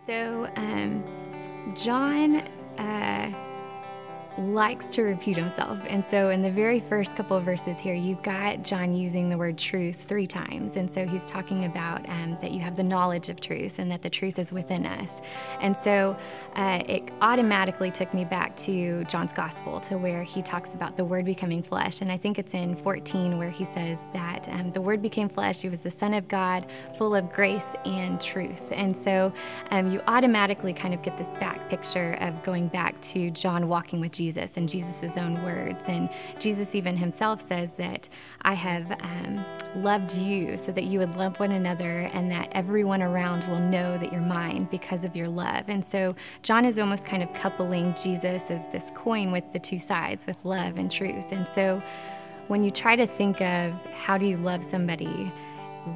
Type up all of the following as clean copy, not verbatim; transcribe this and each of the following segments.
So, John likes to repeat himself. And so in the very first couple of verses here, you've got John using the word truth 3 times. And so he's talking about that you have the knowledge of truth and that the truth is within us. And so it automatically took me back to John's gospel, to where he talks about the word becoming flesh. And I think it's in 14 where he says that the word became flesh. He was the Son of God, full of grace and truth. And so you automatically kind of get this back picture of going back to John walking with Jesus and Jesus' own words. And Jesus even himself says that I have loved you so that you would love one another, and that everyone around will know that you're mine because of your love. And so John is almost kind of coupling Jesus as this coin with the 2 sides, with love and truth. And so when you try to think of how do you love somebody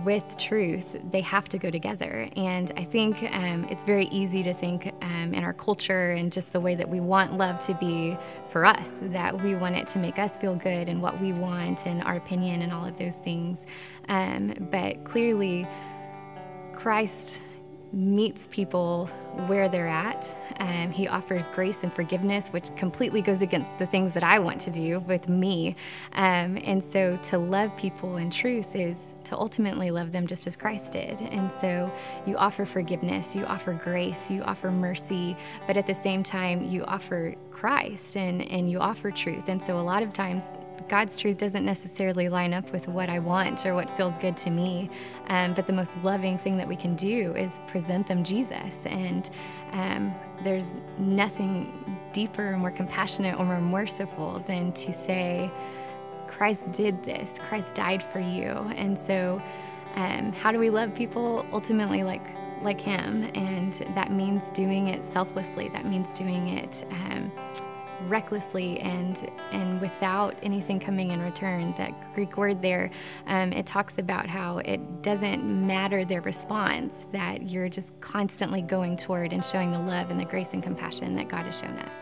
with truth, they have to go together. And I think it's very easy to think in our culture and just the way that we want love to be for us, that we want it to make us feel good and what we want and our opinion and all of those things. But clearly, Christ meets people where they're at. He offers grace and forgiveness, which completely goes against the things that I want to do with me. And so to love people in truth is to ultimately love them just as Christ did. And so you offer forgiveness, you offer grace, you offer mercy, but at the same time you offer Christ and you offer truth. And so a lot of times God's truth doesn't necessarily line up with what I want or what feels good to me, but the most loving thing that we can do is present them Jesus. And there's nothing deeper, more compassionate, or more merciful than to say, Christ did this, Christ died for you. And so how do we love people? Ultimately like him, and that means doing it selflessly. That means doing it recklessly and without anything coming in return. That Greek word there, it talks about how it doesn't matter their response, that you're just constantly going toward and showing the love and the grace and compassion that God has shown us.